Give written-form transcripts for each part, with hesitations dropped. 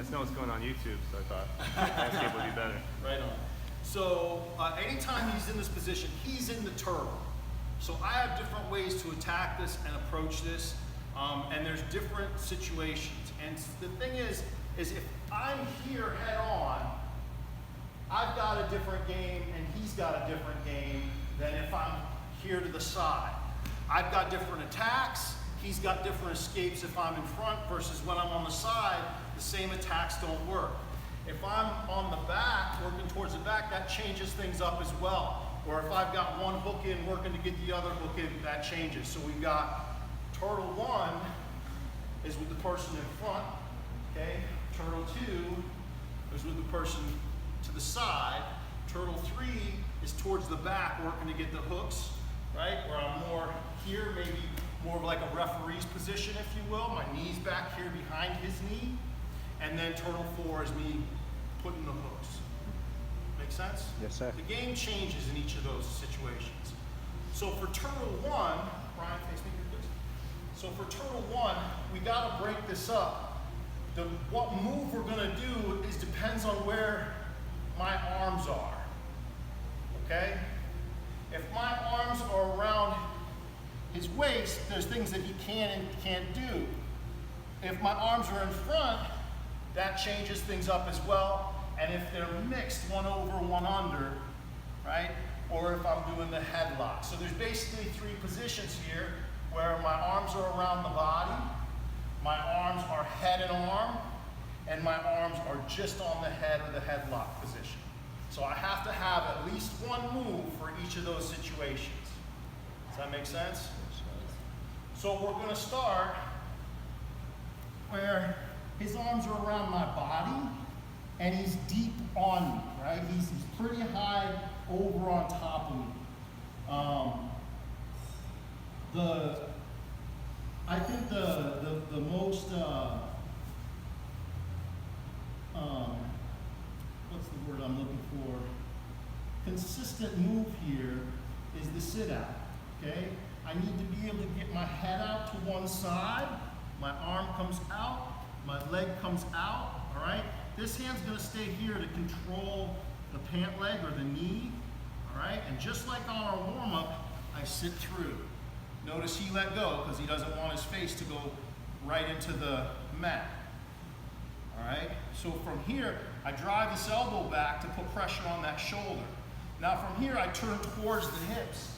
just know what's going on YouTube, so I thought Escape would be better. Right on. So anytime he's in this position, he's in the turtle. So I have different ways to attack this and approach this, and there's different situations. And the thing is if I'm here head on, I've got a different game and he's got a different game than if I'm here to the side. I've got different attacks, he's got different escapes if I'm in front versus when I'm on the side, the same attacks don't work. If I'm on the back, working towards the back, that changes things up as well. Or if I've got one hook in working to get the other hook in, that changes. So we've got turtle 1 is with the person in front, okay? Turtle 2 is with the person to the side. Turtle 3 is towards the back working to get the hooks, right? Where I'm more here, maybe more like a referee's position, if you will. My knee's back here behind his knee. And then turtle 4 is me putting the hooks. Make sense? Yes, sir. The game changes in each of those situations. So for turtle 1, Brian, face me here, please. So for turtle 1, we gotta break this up. What move we're gonna do is depends on where my arms are, okay? If my arms are around his waist, there's things that he can and can't do. If my arms are in front, that changes things up as well. And if they're mixed, 1 over, 1 under, right? Or if I'm doing the headlock. So there's basically 3 positions here where my arms are around the body, my arms are head and arm, and my arms are just on the head or the headlock position. So I have to have at least 1 move for each of those situations. Does that make sense? So we're gonna start where his arms are around my body and he's deep on me, right? He's pretty high over on top of me. I think the most, what's the word I'm looking for? Consistent move here is the sit out, okay? I need to be able to get my head out to one side, my arm comes out, my leg comes out, all right? This hand's gonna stay here to control the pant leg or the knee, all right? And just like on our warm-up, I sit through. Notice he let go because he doesn't want his face to go right into the mat, all right? So from here, I drive this elbow back to put pressure on that shoulder. Now from here, I turn towards the hips,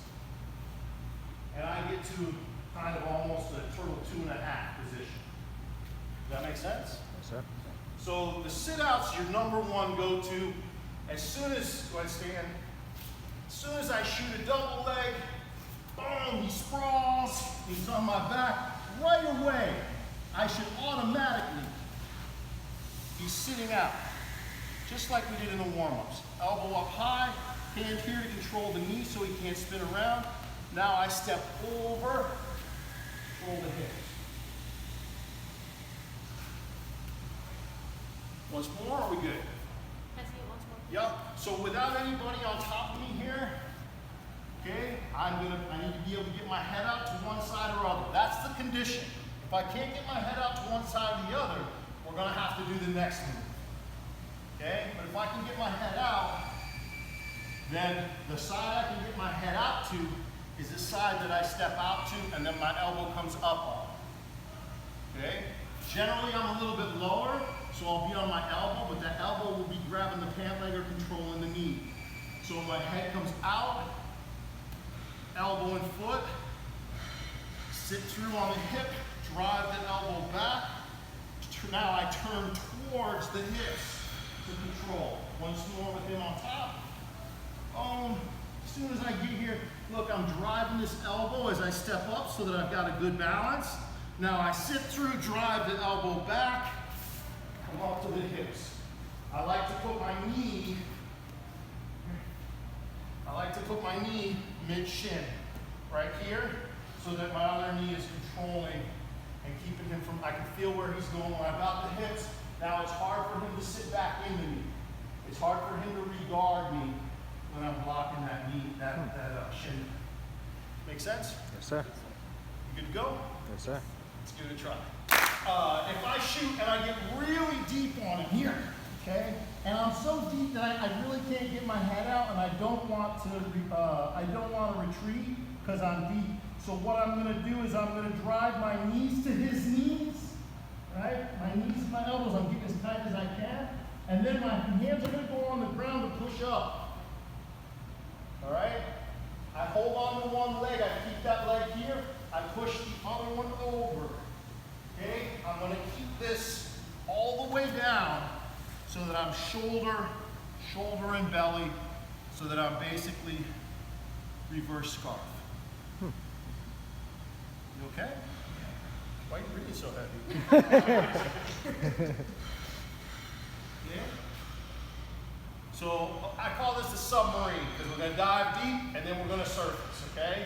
and I get to kind of almost a turtle 2.5 position. Does that make sense? Yes, sir. So the sit-out's your number 1 go-to. As soon as, go ahead, stand. As soon as I shoot a double leg, boom, he sprawls, he's on my back. Right away, I should automatically be sitting out, just like we did in the warm-ups. Elbow up high, hand here to control the knee so he can't spin around. Now I step over, roll the hips. Once more, are we good? Can I see it once more? Yep. So without anybody on top of me here, okay, I need to be able to get my head out to one side or other. That's the condition. If I can't get my head out to one side or the other, we're gonna have to do the next move. Okay? But if I can get my head out, then the side I can get my head out to is the side that I step out to, and then my elbow comes up on. Okay? Generally, I'm a little bit lower, so I'll be on my elbow, but that elbow will be grabbing the pant leg or controlling the knee. So my head comes out, elbow and foot, sit through on the hip, drive the elbow back. Now I turn towards the hips to control. Once more with him on top. As soon as I get here, look, I'm driving this elbow as I step up so that I've got a good balance. Now I sit through, drive the elbow back, come up to the hips. I like to put my knee mid-shin, right here, so that my other knee is controlling and keeping him from, I can feel where he's going when I'm about the hips. Now it's hard for him to sit back into me. It's hard for him to regard me when I'm blocking that knee, that shin. Make sense? Yes, sir. You good to go? Yes, sir. Let's give it a try. if I shoot and I get really deep on him here, okay, and I'm so deep that I really can't get my head out, and I don't want to retreat because I'm deep. So what I'm going to do is I'm going to drive my knees to his knees, right? My knees to my elbows. I'm getting as tight as I can, and then my hands are going to go on the ground to push up. All right? I hold on to one leg. I keep that leg here. I push the other one over. Okay? I'm going to keep this all the way down so that I'm shoulder and belly, so that I'm basically reverse scarf. You okay? Why are you breathing so heavy? Yeah? So I call this the submarine because we're going to dive deep and then we're going to surface, okay?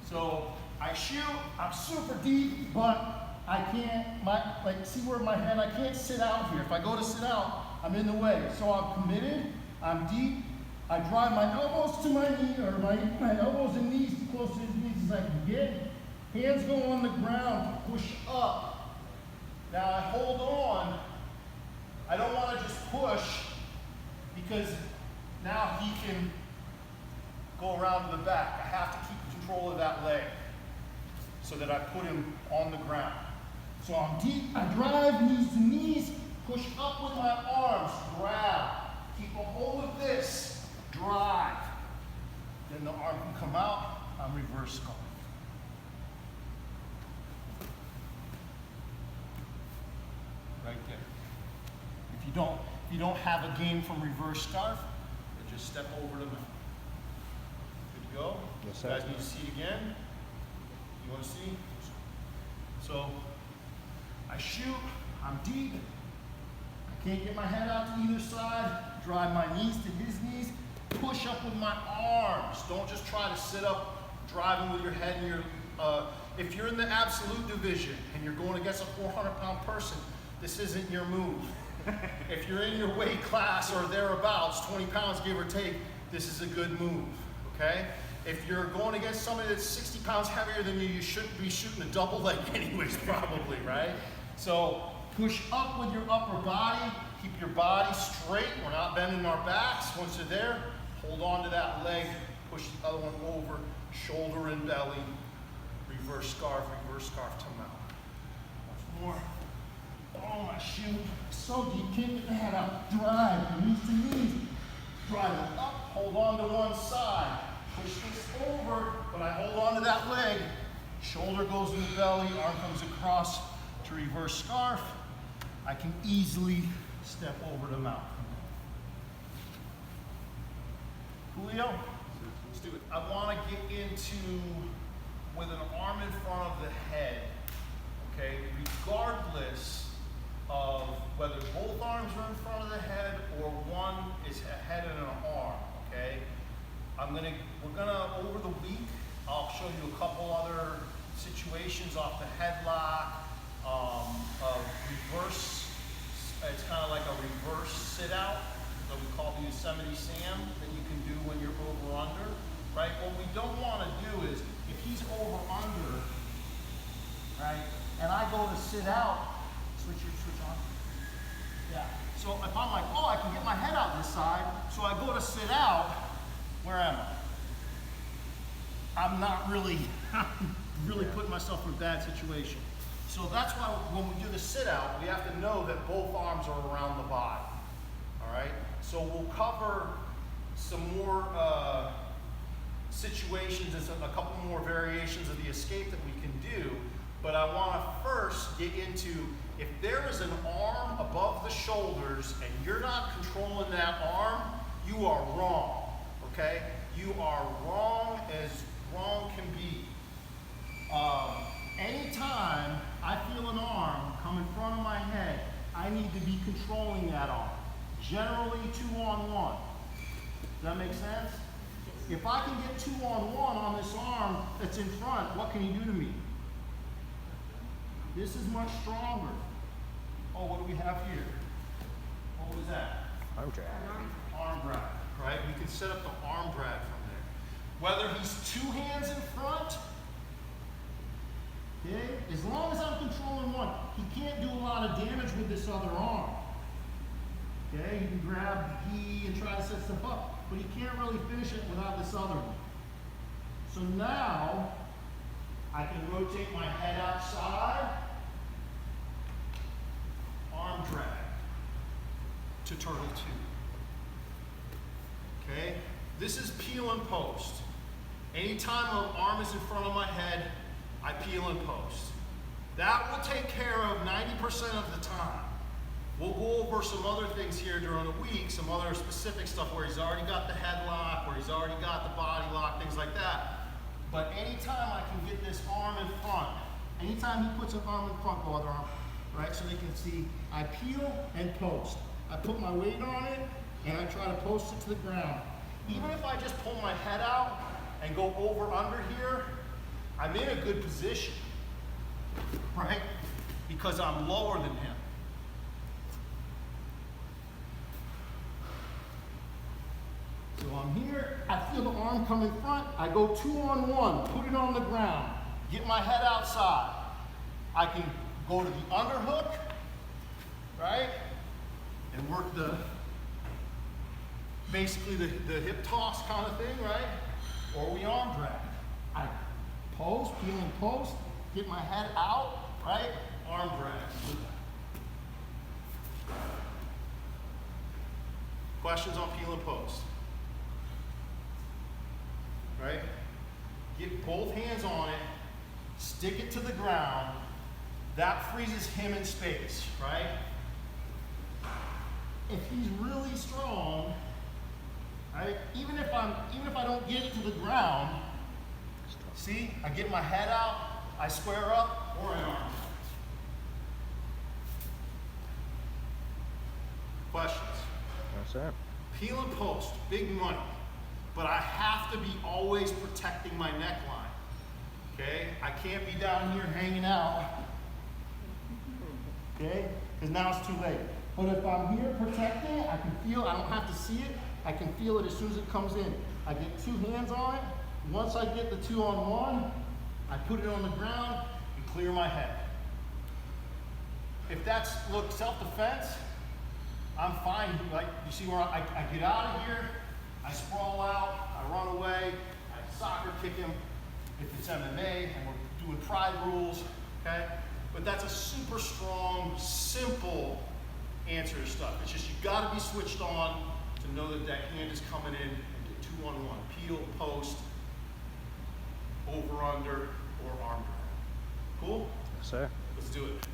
So I shoot, I'm super deep, but I can't, see where my head, I can't sit out here. If I go to sit out, I'm in the way. So I'm committed, I'm deep, I drive my elbows to my knee, or my elbows and knees as close to his knees as I can get. Hands go on the ground to push up. Now I hold on. I don't want to just push because now he can go around to the back. I have to keep control of that leg so that I put him on the ground. So I'm deep, I drive knees to knees, push up with my arms, grab, keep a hold of this, drive. Then the arm can come out, I'm reverse scarf. Right there. If you don't have a game from reverse scarf, then just step over the mount. Good to go? Yes, sir. You guys need to see it again? You want to see? So I shoot, I'm deep, I can't get my head out to either side, drive my knees to his knees, push up with my arms. Don't just try to sit up driving with your head and your, if you're in the absolute division and you're going against a 400-pound person, this isn't your move. If you're in your weight class or thereabouts, 20 pounds give or take, this is a good move, okay? If you're going against somebody that's 60 pounds heavier than you, you shouldn't be shooting a double leg anyways, probably, right? So push up with your upper body, keep your body straight. We're not bending our backs. Once you're there, hold on to that leg, push the other one over, shoulder and belly, reverse scarf to mount. Once more. Oh, I shoot. So deep, can't get the head out. Drive, knees to knees. Drive it up, hold on to one side. Push this over, but I hold on to that leg. Shoulder goes in the belly, arm comes across to reverse scarf. I can easily step over the mount. Julio, let's do it. I want to get into with an arm in front of the head, okay? Regardless of whether both arms are in front of the head or one is a head and an arm, okay? We're gonna, over the week, I'll show you a couple other situations off the headlock, of reverse, it's kind of like a reverse sit out that we call the Yosemite Sam that you can do when you're over under, right? What we don't want to do is, if he's over under, right, and I go to sit out, switch on. Yeah. So if I'm like, oh, I can get my head out this side, so I go to sit out, where am I? I'm not really, putting myself in a bad situation. So that's why when we do the sit out, we have to know that both arms are around the body. All right? So we'll cover some more situations and a couple more variations of the escape that we can do. But I want to first get into, if there is an arm above the shoulders and you're not controlling that arm, you are wrong. Okay? You are wrong as wrong can be. Anytime I feel an arm come in front of my head, I need to be controlling that arm. Generally 2-on-1. Does that make sense? If I can get 2-on-1 on this arm that's in front, what can he do to me? This is much stronger. Oh, what do we have here? What was that? Arm drag. Arm drag, right? We can set up the arm drag from there. Whether he's 2 hands in front Okay? As long as I'm controlling one, he can't do a lot of damage with this other arm. Okay? He can grab the key and try to set stuff up, but he can't really finish it without this other one. So now, I can rotate my head outside, arm drag to turtle 2. Okay? This is peel and post. Anytime an arm is in front of my head, I peel and post. That will take care of 90% of the time. We'll go over some other things here during the week, some other specific stuff where he's already got the headlock, where he's already got the body lock, things like that. But anytime I can get this arm in front, anytime he puts an arm in front, go other arm, right, so they can see, I peel and post. I put my weight on it, and I try to post it to the ground. Even if I just pull my head out and go over under here, I'm in a good position, right? Because I'm lower than him. So I'm here, I feel the arm come in front, I go 2-on-1, put it on the ground, get my head outside. I can go to the underhook, right? And work basically the hip toss kind of thing, right? Or we arm drag. I post, peel and post, get my head out, right? Arm drag. Questions on peel and post? Right? Get both hands on it, stick it to the ground. That freezes him in space, right? If he's really strong, right? Even if I don't get it to the ground, see, I get my head out, I square up, or an arm. Questions? No, sir. Peel and post, big money. But I have to be always protecting my neckline. Okay? I can't be down here hanging out. Okay? Because now it's too late. But if I'm here protecting, I can feel, I don't have to see it, I can feel it as soon as it comes in. I get 2 hands on it. Once I get the 2-on-1, I put it on the ground and clear my head. If that's, look, self-defense, I'm fine. Like, you see where I get out of here, I sprawl out, I run away, I soccer kick him if it's MMA, and we're doing pride rules, okay? But that's a super strong, simple answer to stuff. It's just you gotta be switched on to know that that hand is coming in and get 2-on-1. Peel, post, over, under, or arm drag. Cool? Yes, sir. Let's do it.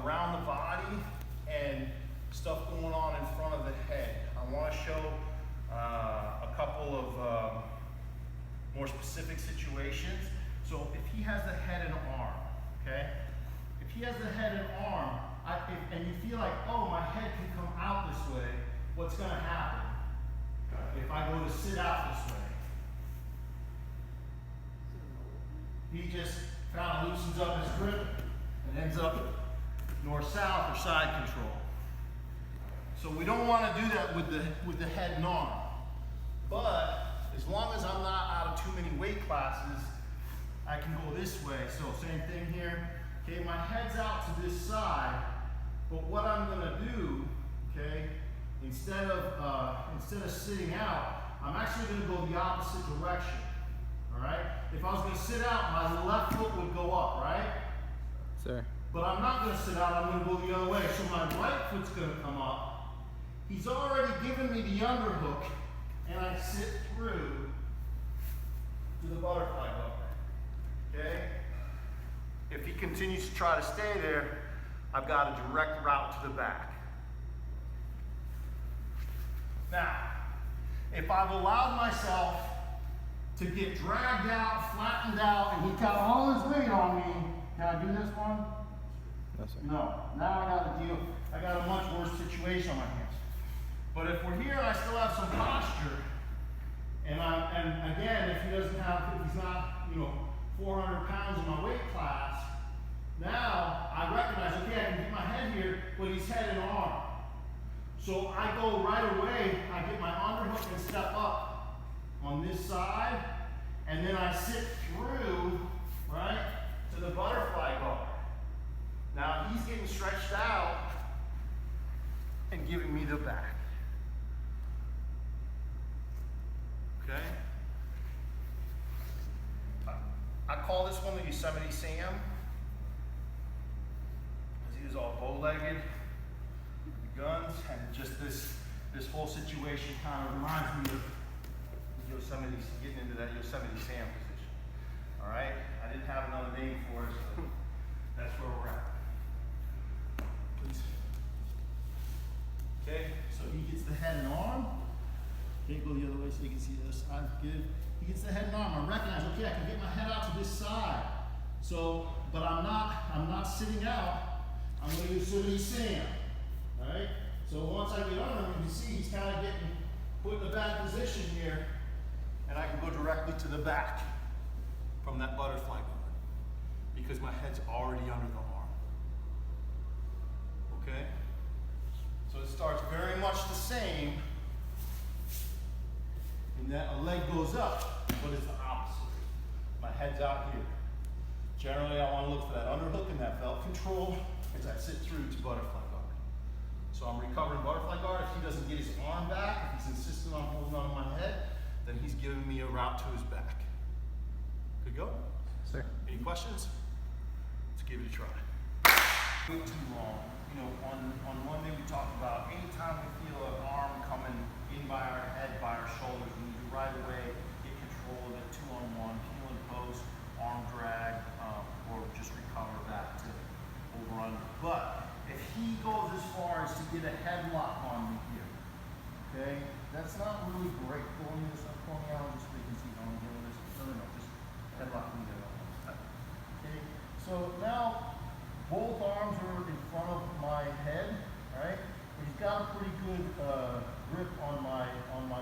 Around the body and stuff going on in front of the head. I want to show a couple of more specific situations. So if he has the head and arm, okay? If he has the head and arm, and you feel like, oh, my head can come out this way, what's going to happen? If I go to sit out this way, he just kind of loosens up his grip and ends up north-south or side control. So we don't want to do that with the head and arm. But as long as I'm not out of too many weight classes, I can go this way. So same thing here. Okay, my head's out to this side, but what I'm going to do, okay, instead of sitting out, I'm actually going to go the opposite direction. All right. If I was going to sit out, my left foot would go up, right? Sir. But I'm not going to sit out, I'm going to go the other way. So my right foot's going to come up. He's already given me the underhook, and I sit through to the butterfly hook. Okay? If he continues to try to stay there, I've got a direct route to the back. Now, if I've allowed myself to get dragged out, flattened out, and he's got all his weight on me, can I do this one? No, sir. No. Now I got a much worse situation on my hands. But if we're here and I still have some posture, and again, if he's not, 400 pounds in my weight class, now I recognize, okay, I can get my head here, but he's head and arm. So I go right away, I get my underhook and step up on this side, and then I sit through, right, to the butterfly guard. Now he's getting stretched out and giving me the back. Okay? I call this one the Yosemite Sam, because he was all bow-legged, with the guns, and just this whole situation kind of reminds me of Yosemite, getting into that Yosemite Sam position. All right? I didn't have another name for it, so that's where we're at. Please. Okay, so he gets the head and arm. Okay, go the other way so you can see the other side. Good. He gets the head and arm. I recognize, okay, I can get my head out to this side. So, but I'm not sitting out. I'm going to use Yosemite Sam. All right? So once I get under him, you can see he's kind of getting put in the back position here, and I can go directly to the back from that butterfly guard because my head's already under the arm. Okay? So it starts very much the same in that a leg goes up, but it's the opposite. My head's out here. Generally, I want to look for that underhook and that belt control as I sit through to butterfly guard. So I'm recovering butterfly guard. If he doesn't get his arm back, if he's insistent on holding on to my head, then he's giving me a route to his back. Good go? Sir. Any questions? Let's give it a try. Not too long. You know, on Monday we talked about anytime we feel an arm coming in by our head, by our shoulders, we need to right away get control of it, 2-on-1, heel and post, arm drag, or just recover back to over under. But if he goes as far as to get a headlock on me here, okay, that's not really great. Pulling this up, pulling out, just so you can see how I'm doing this. No, just headlock me there. Okay, so now both arms are in front of my head, right? But he's got a pretty good grip on my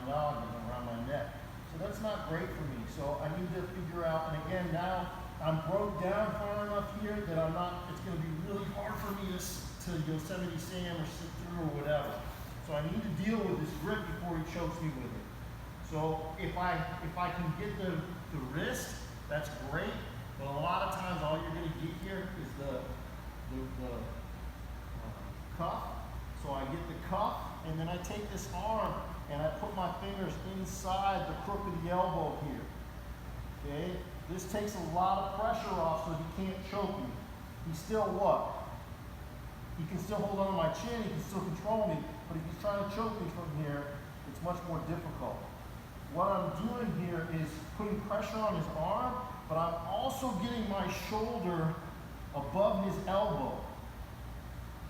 noggin around my neck. So that's not great for me. So I need to figure out, and again, now I'm broke down far enough here that it's going to be really hard for me to Yosemite Sam or sit through or whatever. So I need to deal with this grip before he chokes me with it. So if I can get the wrist, that's great. But a lot of times all you're going to get here is the cuff. So I get the cuff, and then I take this arm and I put my fingers inside the crook of the elbow here. Okay? This takes a lot of pressure off so he can't choke me. He's still what? He can still hold on to my chin, he can still control me, but if he's trying to choke me from here, it's much more difficult. What I'm doing here is putting pressure on his arm, but I'm also getting my shoulder above his elbow.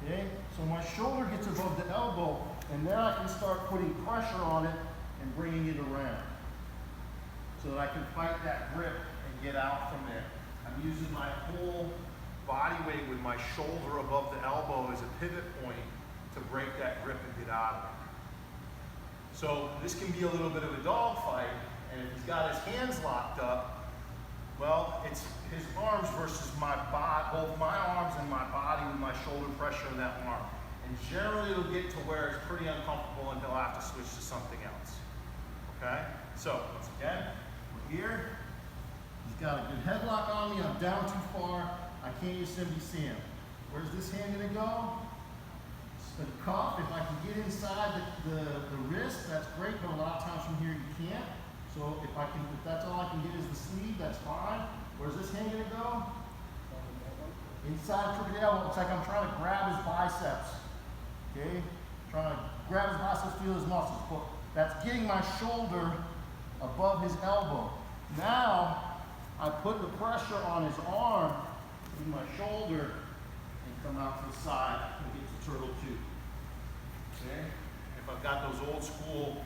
Okay? So my shoulder gets above the elbow, and then I can start putting pressure on it and bringing it around so that I can fight that grip and get out from there. I'm using my whole body weight with my shoulder above the elbow as a pivot point to break that grip and get out of it. So this can be a little bit of a dogfight, and if he's got his hands locked up, well, it's his arms versus my body, both my arms and my body with my shoulder pressure in that arm. And generally it'll get to where it's pretty uncomfortable and he'll have to switch to something else. Okay? So, once again, we're here. He's got a good headlock on me. I'm down too far. I can't use Yosemite Sam. Where's this hand gonna go? The cuff. If I can get inside the wrist, that's great, but a lot of times from here you can't. So if that's all I can get is the sleeve, that's fine. Where's this hand gonna go? Inside the crooked elbow. It's like I'm trying to grab his biceps. Okay? Trying to grab his biceps, feel his muscles. But that's getting my shoulder above his elbow. Now I put the pressure on his arm with my shoulder and come out to the side and get the turtle too. Okay? If I've got those old school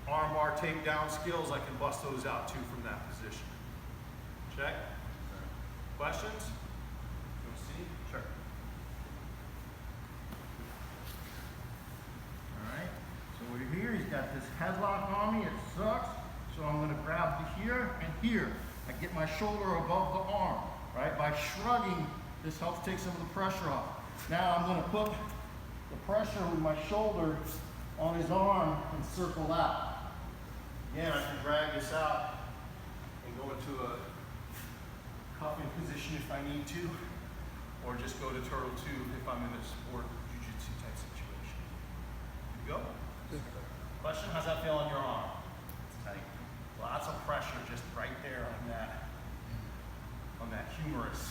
arm bar takedown skills, I can bust those out too from that position. Check? Questions? You want to see? Sure. Alright, so we're here, he's got this headlock on me, it sucks. So I'm going to grab to here and here. I get my shoulder above the arm, right? By shrugging, this helps take some of the pressure off. Now I'm going to put the pressure with my shoulder on his arm and circle out. Again, I can drag this out and go into a cuffing position position if I need to, or just go to turtle two if I'm in a sport jiu-jitsu type situation. Good to go? Question, how's that feel on your arm? It's tight. Lots of pressure just right there on that humerus.